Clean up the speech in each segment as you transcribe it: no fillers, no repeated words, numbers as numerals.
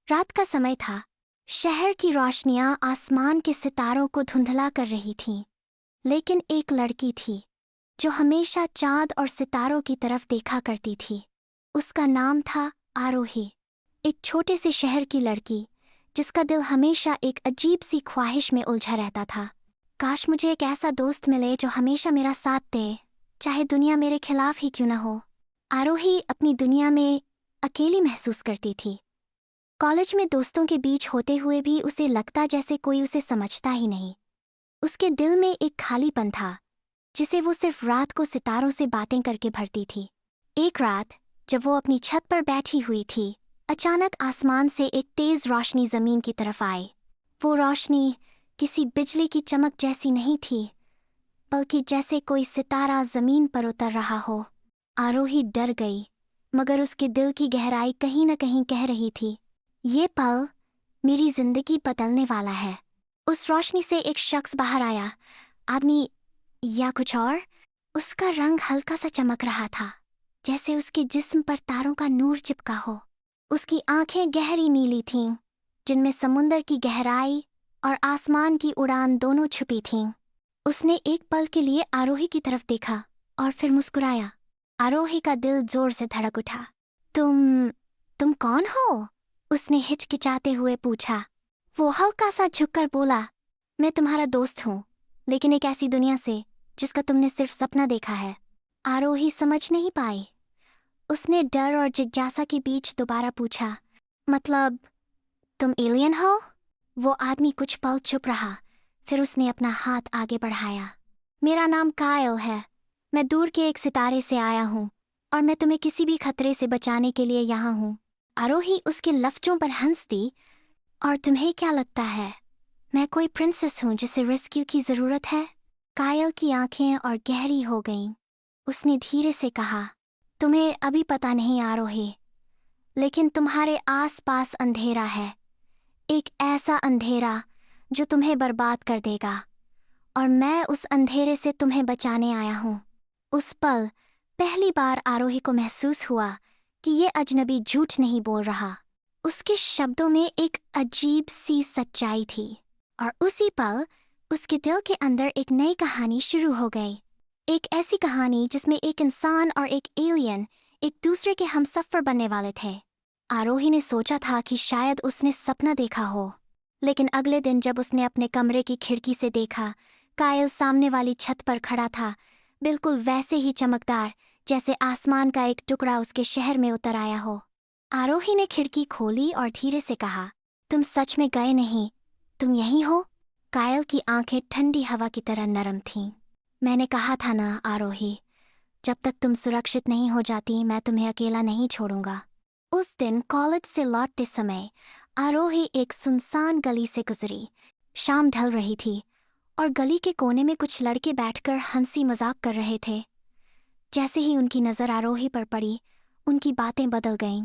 रात का समय था। शहर की रोशनियां आसमान के सितारों को धुंधला कर रही थीं। लेकिन एक लड़की थी जो हमेशा चांद और सितारों की तरफ देखा करती थी। उसका नाम था आरोही, एक छोटे से शहर की लड़की जिसका दिल हमेशा एक अजीब सी ख्वाहिश में उलझा रहता था। काश मुझे एक ऐसा दोस्त मिले जो हमेशा मेरा साथ दे, चाहे दुनिया मेरे खिलाफ ही क्यों न हो। आरोही अपनी दुनिया में अकेली महसूस करती थी। कॉलेज में दोस्तों के बीच होते हुए भी उसे लगता जैसे कोई उसे समझता ही नहीं। उसके दिल में एक खालीपन था जिसे वो सिर्फ रात को सितारों से बातें करके भरती थी। एक रात जब वो अपनी छत पर बैठी हुई थी, अचानक आसमान से एक तेज रोशनी जमीन की तरफ आई। वो रोशनी किसी बिजली की चमक जैसी नहीं थी, बल्कि जैसे कोई सितारा जमीन पर उतर रहा हो। आरोही डर गई, मगर उसके दिल की गहराई कहीं न कहीं कह रही थी, ये पल मेरी जिंदगी बदलने वाला है। उस रोशनी से एक शख्स बाहर आया, आदमी या कुछ और। उसका रंग हल्का सा चमक रहा था, जैसे उसके जिस्म पर तारों का नूर चिपका हो। उसकी आंखें गहरी नीली थीं, जिनमें समुंदर की गहराई और आसमान की उड़ान दोनों छुपी थीं। उसने एक पल के लिए आरोही की तरफ देखा और फिर मुस्कुराया। आरोही का दिल जोर से धड़क उठा। तुम कौन हो? उसने हिचकिचाते हुए पूछा। वो हल्का सा झुककर बोला, मैं तुम्हारा दोस्त हूँ, लेकिन एक ऐसी दुनिया से जिसका तुमने सिर्फ सपना देखा है। आरोही समझ नहीं पाई। उसने डर और जिज्ञासा के बीच दोबारा पूछा, मतलब तुम एलियन हो? वो आदमी कुछ पल चुप रहा, फिर उसने अपना हाथ आगे बढ़ाया। मेरा नाम कायल है। मैं दूर के एक सितारे से आया हूँ और मैं तुम्हें किसी भी खतरे से बचाने के लिए यहाँ हूँ। आरोही उसके लफ्जों पर हंस दी। और तुम्हें क्या लगता है, मैं कोई प्रिंसेस हूँ जिसे रेस्क्यू की जरूरत है? कायल की आंखें और गहरी हो गईं। उसने धीरे से कहा, तुम्हें अभी पता नहीं आरोही, लेकिन तुम्हारे आसपास अंधेरा है। एक ऐसा अंधेरा जो तुम्हें बर्बाद कर देगा, और मैं उस अंधेरे से तुम्हें बचाने आया हूँ। उस पल पहली बार आरोही को महसूस हुआ कि ये अजनबी झूठ नहीं बोल रहा। उसके शब्दों में एक अजीब सी सच्चाई थी, और उसी पल उसके दिल के अंदर एक नई कहानी शुरू हो गई। एक ऐसी कहानी जिसमें एक इंसान और एक एलियन एक दूसरे के हमसफर बनने वाले थे। आरोही ने सोचा था कि शायद उसने सपना देखा हो, लेकिन अगले दिन जब उसने अपने कमरे की खिड़की से देखा, कायल सामने वाली छत पर खड़ा था, बिल्कुल वैसे ही चमकदार जैसे आसमान का एक टुकड़ा उसके शहर में उतर आया हो। आरोही ने खिड़की खोली और धीरे से कहा, तुम सच में गए नहीं, तुम यहीं हो? कायल की आंखें ठंडी हवा की तरह नरम थीं। मैंने कहा था ना आरोही, जब तक तुम सुरक्षित नहीं हो जाती मैं तुम्हें अकेला नहीं छोड़ूंगा। उस दिन कॉलेज से लौटते समय आरोही एक सुनसान गली से गुजरी। शाम ढल रही थी और गली के कोने में कुछ लड़के बैठकर हंसी मजाक कर रहे थे। जैसे ही उनकी नजर आरोही पर पड़ी, उनकी बातें बदल गईं।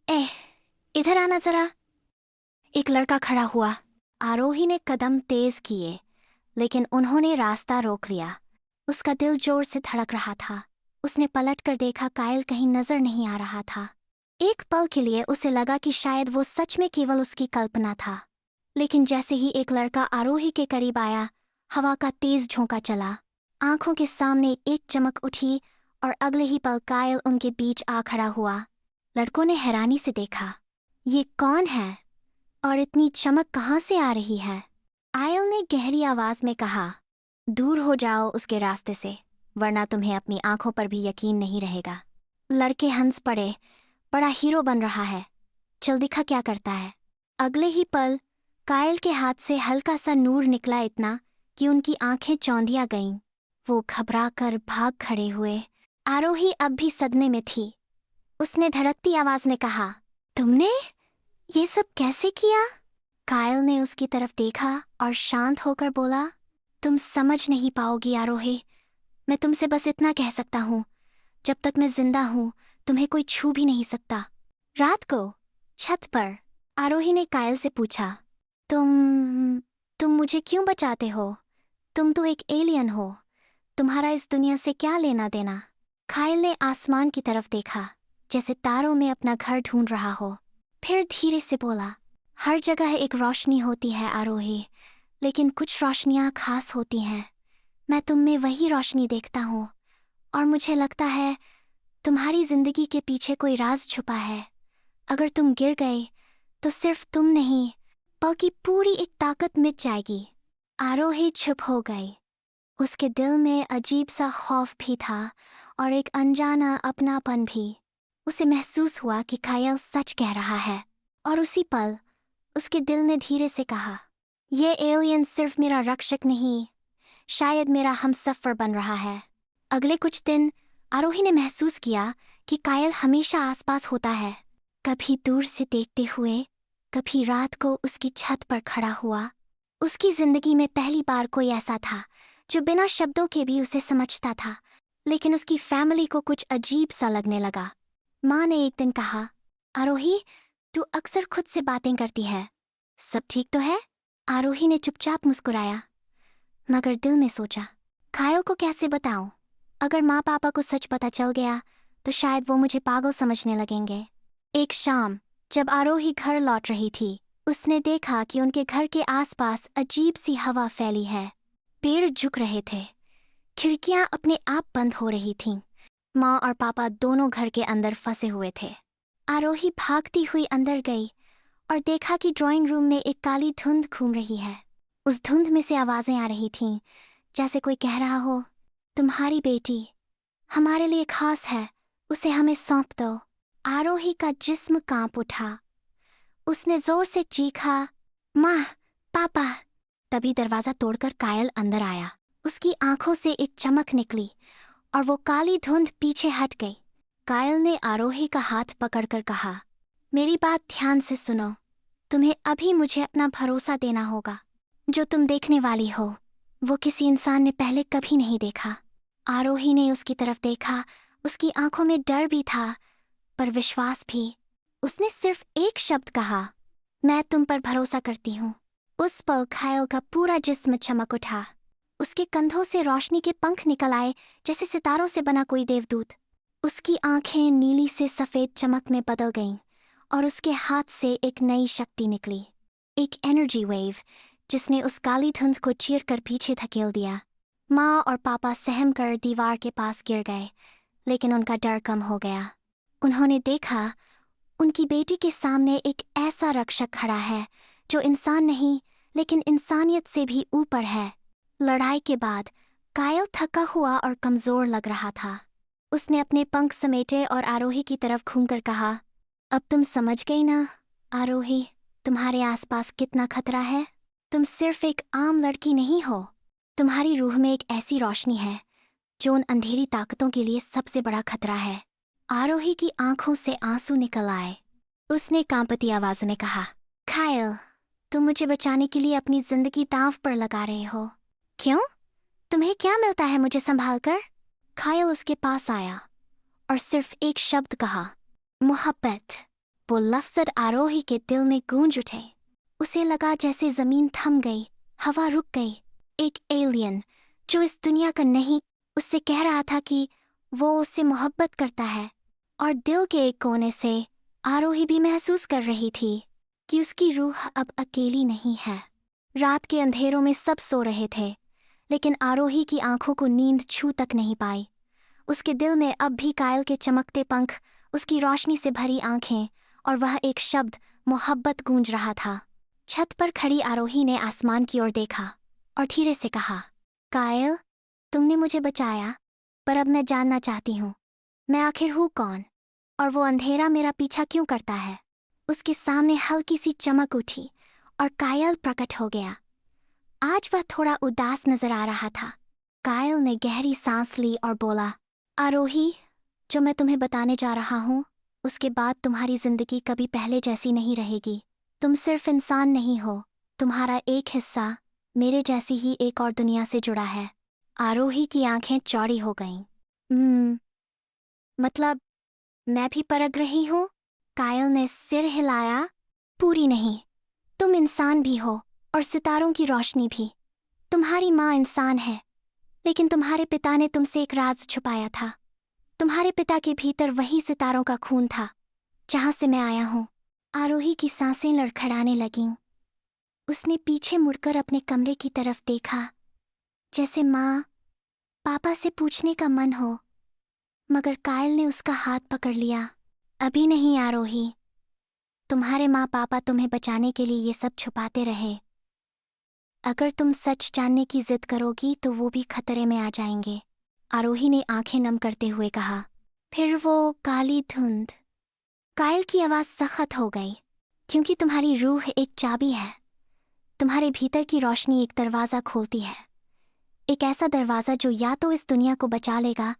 एह, इधर आना जरा, एक लड़का खड़ा हुआ। आरोही ने कदम तेज किए, लेकिन उन्होंने रास्ता रोक लिया। उसका दिल जोर से धड़क रहा था। उसने पलटकर देखा, कायल कहीं नजर नहीं आ रहा था। एक पल के लिए उसे लगा कि शायद वो सच में केवल उसकी कल्पना था। लेकिन जैसे ही एक लड़का आरोही के करीब आया, हवा का तेज झोंका चला। आंखों के सामने एक चमक उठी और अगले ही पल कायल उनके बीच आ खड़ा हुआ। लड़कों ने हैरानी से देखा, ये कौन है और इतनी चमक कहाँ से आ रही है? आयल ने गहरी आवाज में कहा, दूर हो जाओ उसके रास्ते से, वरना तुम्हें अपनी आंखों पर भी यकीन नहीं रहेगा। लड़के हंस पड़े, बड़ा हीरो बन रहा है, चल दिखा क्या करता है। अगले ही पल कायल के हाथ से हल्का सा नूर निकला, इतना कि उनकी आंखें चौंधिया गईं। वो घबरा कर भाग खड़े हुए। आरोही अब भी सदमे में थी। उसने धड़कती आवाज में कहा, तुमने ये सब कैसे किया? कायल ने उसकी तरफ देखा और शांत होकर बोला, तुम समझ नहीं पाओगी आरोही, मैं तुमसे बस इतना कह सकता हूँ, जब तक मैं जिंदा हूँ तुम्हें कोई छू भी नहीं सकता। रात को छत पर आरोही ने कायल से पूछा, तुम मुझे क्यों बचाते हो? तुम तो एक एलियन हो, तुम्हारा इस दुनिया से क्या लेना देना? कायल ने आसमान की तरफ देखा, जैसे तारों में अपना घर ढूंढ रहा हो। फिर धीरे से बोला, हर जगह एक रोशनी होती है आरोही, लेकिन कुछ रोशनियां खास होती हैं। मैं तुम में वही रोशनी देखता हूँ, और मुझे लगता है तुम्हारी जिंदगी के पीछे कोई राज छुपा है। अगर तुम गिर गए तो सिर्फ तुम नहीं, बल्कि पूरी एक ताकत मिट जाएगी। आरोही चुप हो गई। उसके दिल में अजीब सा खौफ भी था और एक अनजाना अपनापन भी। उसे महसूस हुआ कि कायल सच कह रहा है, और उसी पल उसके दिल ने धीरे से कहा, ये एलियन सिर्फ मेरा रक्षक नहीं, शायद मेरा हमसफर बन रहा है। अगले कुछ दिन आरोही ने महसूस किया कि कायल हमेशा आसपास होता है, कभी दूर से देखते हुए, कभी रात को उसकी छत पर खड़ा हुआ। उसकी जिंदगी में पहली बार कोई ऐसा था जो बिना शब्दों के भी उसे समझता था। लेकिन उसकी फैमिली को कुछ अजीब सा लगने लगा। माँ ने एक दिन कहा, आरोही, तू अक्सर खुद से बातें करती है, सब ठीक तो है? आरोही ने चुपचाप मुस्कुराया, मगर दिल में सोचा, कायल को कैसे बताऊं? अगर माँ पापा को सच पता चल गया तो शायद वो मुझे पागल समझने लगेंगे। एक शाम जब आरोही घर लौट रही थी, उसने देखा कि उनके घर के आसपास अजीब सी हवा फैली है। पेड़ झुक रहे थे, खिड़कियां अपने आप बंद हो रही थीं। माँ और पापा दोनों घर के अंदर फंसे हुए थे। आरोही भागती हुई अंदर गई और देखा कि ड्राइंग रूम में एक काली धुंध घूम रही है। उस धुंध में से आवाजें आ रही थीं, जैसे कोई कह रहा हो, तुम्हारी बेटी हमारे लिए खास है, उसे हमें सौंप दो। आरोही का जिस्म कांप उठा। उसने जोर से चीखा, माँ, पापा। तभी दरवाजा तोड़कर कायल अंदर आया। उसकी आंखों से एक चमक निकली और वो काली धुंध पीछे हट गई। कायल ने आरोही का हाथ पकड़कर कहा, मेरी बात ध्यान से सुनो। तुम्हें अभी मुझे अपना भरोसा देना होगा। जो तुम देखने वाली हो वो किसी इंसान ने पहले कभी नहीं देखा। आरोही ने उसकी तरफ देखा। उसकी आंखों में डर भी था, पर विश्वास भी। उसने सिर्फ एक शब्द कहा, मैं तुम पर भरोसा करती हूँ। उस पल कायल का पूरा जिस्म चमक उठा। उसके कंधों से रोशनी के पंख निकल आए, जैसे सितारों से बना कोई देवदूत। उसकी आंखें नीली से सफेद चमक में बदल गईं और उसके हाथ से एक नई शक्ति निकली, एक एनर्जी वेव जिसने उस काली धुंध को चीर कर पीछे धकेल दिया। माँ और पापा सहम कर दीवार के पास गिर गए, लेकिन उनका डर कम हो गया। उन्होंने देखा उनकी बेटी के सामने एक ऐसा रक्षक खड़ा है जो इंसान नहीं, लेकिन इंसानियत से भी ऊपर है। लड़ाई के बाद कायल थका हुआ और कमजोर लग रहा था। उसने अपने पंख समेटे और आरोही की तरफ घूमकर कहा, अब तुम समझ गई ना आरोही, तुम्हारे आसपास कितना खतरा है। तुम सिर्फ एक आम लड़की नहीं हो, तुम्हारी रूह में एक ऐसी रोशनी है जो उन अंधेरी ताकतों के लिए सबसे बड़ा खतरा है। आरोही की आंखों से आंसू निकल आए। उसने कांपती आवाज में कहा, कायल, तुम मुझे बचाने के लिए अपनी जिंदगी दांव पर लगा रहे हो। क्यों? तुम्हें क्या मिलता है मुझे संभालकर? कायल उसके पास आया और सिर्फ एक शब्द कहा, मोहब्बत। वो लफ्ज़ आरोही के दिल में गूंज उठे। उसे लगा जैसे जमीन थम गई, हवा रुक गई। एक एलियन जो इस दुनिया का नहीं, उससे कह रहा था कि वो उससे मोहब्बत करता है। और दिल के एक कोने से आरोही भी महसूस कर रही थी कि उसकी रूह अब अकेली नहीं है। रात के अंधेरों में सब सो रहे थे, लेकिन आरोही की आंखों को नींद छू तक नहीं पाई। उसके दिल में अब भी कायल के चमकते पंख, उसकी रोशनी से भरी आंखें और वह एक शब्द मोहब्बत गूंज रहा था। छत पर खड़ी आरोही ने आसमान की ओर देखा और धीरे से कहा, कायल, तुमने मुझे बचाया, पर अब मैं जानना चाहती हूँ, मैं आखिर हूँ कौन, और वो अंधेरा मेरा पीछा क्यों करता है। उसके सामने हल्की सी चमक उठी और कायल प्रकट हो गया। आज वह थोड़ा उदास नजर आ रहा था। कायल ने गहरी सांस ली और बोला, आरोही, जो मैं तुम्हें बताने जा रहा हूँ, उसके बाद तुम्हारी जिंदगी कभी पहले जैसी नहीं रहेगी। तुम सिर्फ इंसान नहीं हो, तुम्हारा एक हिस्सा मेरे जैसी ही एक और दुनिया से जुड़ा है। आरोही की आंखें चौड़ी हो गईं। मतलब मैं भी परख रही हूँ? कायल ने सिर हिलाया। पूरी नहीं, तुम इंसान भी हो और सितारों की रोशनी भी। तुम्हारी माँ इंसान है, लेकिन तुम्हारे पिता ने तुमसे एक राज छुपाया था। तुम्हारे पिता के भीतर वही सितारों का खून था जहां से मैं आया हूँ। आरोही की सांसें लड़खड़ाने लगीं। उसने पीछे मुड़कर अपने कमरे की तरफ देखा, जैसे माँ पापा से पूछने का मन हो, मगर कायल ने उसका हाथ पकड़ लिया। अभी नहीं आरोही, तुम्हारे माँ पापा तुम्हें बचाने के लिए ये सब छुपाते रहे। अगर तुम सच जानने की जिद करोगी तो वो भी खतरे में आ जाएंगे, आरोही ने आंखें नम करते हुए कहा। फिर वो काली धुंध। कायल की आवाज सख्त हो गई। क्योंकि तुम्हारी रूह एक चाबी है। तुम्हारे भीतर की रोशनी एक दरवाज़ा खोलती है, एक ऐसा दरवाज़ा जो या तो इस दुनिया को बचा लेगा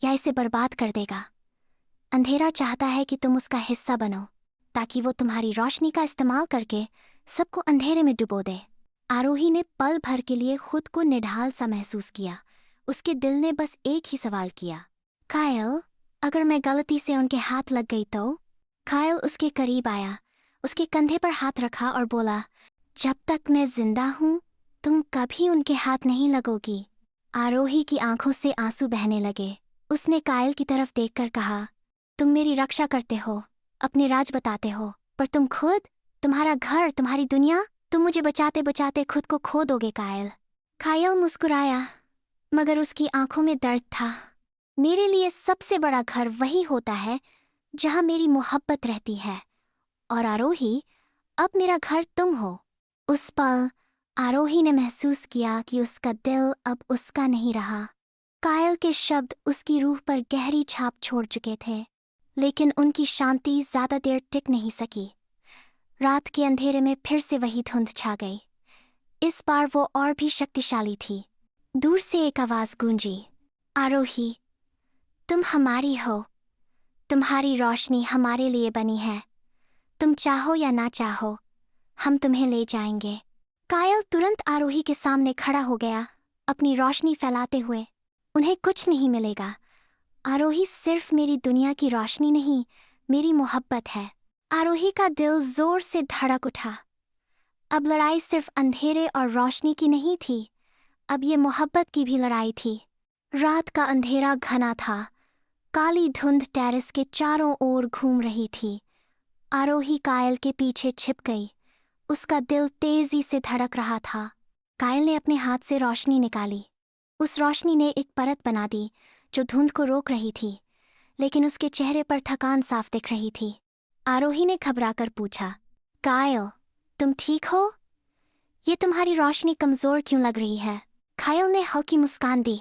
या इसे बर्बाद कर देगा। अंधेरा चाहता है कि तुम उसका हिस्सा बनो, ताकि वो तुम्हारी रोशनी का इस्तेमाल करके सबको अंधेरे में डुबो दे। आरोही ने पल भर के लिए खुद को निढाल सा महसूस किया। उसके दिल ने बस एक ही सवाल किया, कायल, अगर मैं गलती से उनके हाथ लग गई तो? कायल उसके करीब आया, उसके कंधे पर हाथ रखा और बोला, जब तक मैं जिंदा हूँ तुम कभी उनके हाथ नहीं लगोगी। आरोही की आंखों से आंसू बहने लगे। उसने कायल की तरफ देखकर कहा, तुम मेरी रक्षा करते हो, अपने राज बताते हो, पर तुम खुद, तुम्हारा घर, तुम्हारी दुनिया, तुम मुझे बचाते बचाते खुद को खो दोगे कायल। कायल मुस्कुराया, मगर उसकी आंखों में दर्द था। मेरे लिए सबसे बड़ा घर वही होता है जहां मेरी मोहब्बत रहती है, और आरोही, अब मेरा घर तुम हो। उस पल आरोही ने महसूस किया कि उसका दिल अब उसका नहीं रहा। कायल के शब्द उसकी रूह पर गहरी छाप छोड़ चुके थे, लेकिन उनकी शांति ज्यादा देर टिक नहीं सकी। रात के अंधेरे में फिर से वही धुंध छा गई। इस बार वो और भी शक्तिशाली थी। दूर से एक आवाज गूंजी, आरोही, तुम हमारी हो, तुम्हारी रोशनी हमारे लिए बनी है, तुम चाहो या ना चाहो हम तुम्हें ले जाएंगे। कायल तुरंत आरोही के सामने खड़ा हो गया, अपनी रोशनी फैलाते हुए। उन्हें कुछ नहीं मिलेगा, आरोही सिर्फ मेरी दुनिया की रोशनी नहीं, मेरी मोहब्बत है। आरोही का दिल जोर से धड़क उठा। अब लड़ाई सिर्फ अंधेरे और रोशनी की नहीं थी, अब ये मोहब्बत की भी लड़ाई थी। रात का अंधेरा घना था, काली धुंध टेरेस के चारों ओर घूम रही थी। आरोही कायल के पीछे छिप गई। उसका दिल तेजी से धड़क रहा था। कायल ने अपने हाथ से रोशनी निकाली। उस रोशनी ने एक परत बना दी जो धुंध को रोक रही थी, लेकिन उसके चेहरे पर थकान साफ दिख रही थी। आरोही ने घबराकर पूछा, कायल, तुम ठीक हो? ये तुम्हारी रोशनी कमजोर क्यों लग रही है? कायल ने हल्की मुस्कान दी,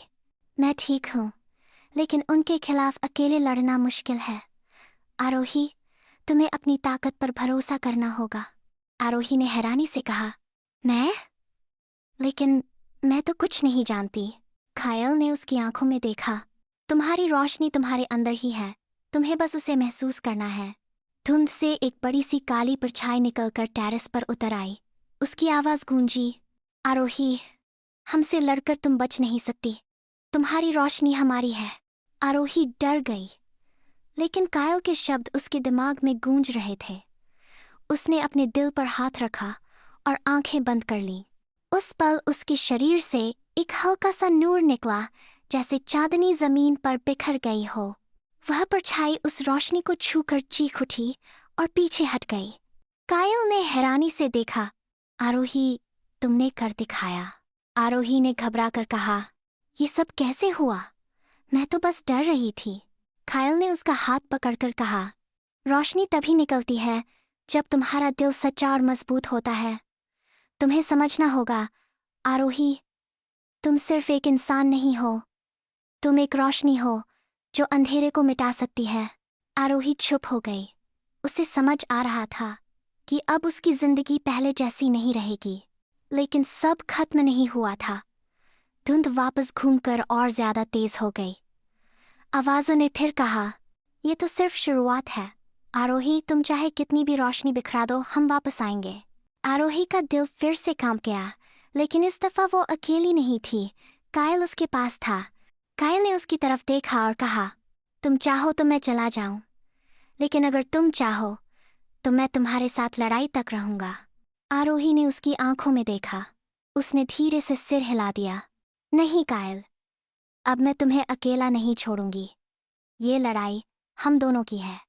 मैं ठीक हूँ, लेकिन उनके खिलाफ अकेले लड़ना मुश्किल है। आरोही, तुम्हें अपनी ताकत पर भरोसा करना होगा। आरोही ने हैरानी से कहा, मैं? लेकिन मैं तो कुछ नहीं जानती। कायल ने उसकी आंखों में देखा, तुम्हारी रोशनी तुम्हारे अंदर ही है, तुम्हें बस उसे महसूस करना है। धुंध से एक बड़ी सी काली परछाई निकलकर टेरेस पर उतर आई। उसकी आवाज गूंजी, आरोही, हमसे लड़कर तुम बच नहीं सकती, तुम्हारी रोशनी हमारी है। आरोही डर गई, लेकिन कायल के शब्द उसके दिमाग में गूंज रहे थे। उसने अपने दिल पर हाथ रखा और आंखें बंद कर लीं। उस पल उसके शरीर से एक हल्का सा नूर निकला, जैसे चांदनी जमीन पर बिखर गई हो। वह परछाई उस रोशनी को छूकर चीख उठी और पीछे हट गई। कायल ने हैरानी से देखा, आरोही, तुमने कर दिखाया। आरोही ने घबराकर कहा, ये सब कैसे हुआ? मैं तो बस डर रही थी। कायल ने उसका हाथ पकड़कर कहा, रोशनी तभी निकलती है जब तुम्हारा दिल सच्चा और मजबूत होता है। तुम्हें समझना होगा, आरोही, तुम सिर्फ एक इंसान नहीं हो, तुम एक रोशनी हो जो अंधेरे को मिटा सकती है। आरोही चुप हो गई। उसे समझ आ रहा था कि अब उसकी जिंदगी पहले जैसी नहीं रहेगी, लेकिन सब खत्म नहीं हुआ था। धुंध वापस घूमकर और ज्यादा तेज हो गई। आवाजों ने फिर कहा, ये तो सिर्फ शुरुआत है। आरोही, तुम चाहे कितनी भी रोशनी बिखरा दो, हम वापस आएंगे। आरोही का दिल फिर से कांप गया, लेकिन इस दफा वो अकेली नहीं थी। कायल उसके पास था। कायल ने उसकी तरफ देखा और कहा, तुम चाहो तो मैं चला जाऊं, लेकिन अगर तुम चाहो तो मैं तुम्हारे साथ लड़ाई तक रहूंगा। आरोही ने उसकी आंखों में देखा। उसने धीरे से सिर हिला दिया, नहीं कायल, अब मैं तुम्हें अकेला नहीं छोड़ूंगी। ये लड़ाई हम दोनों की है।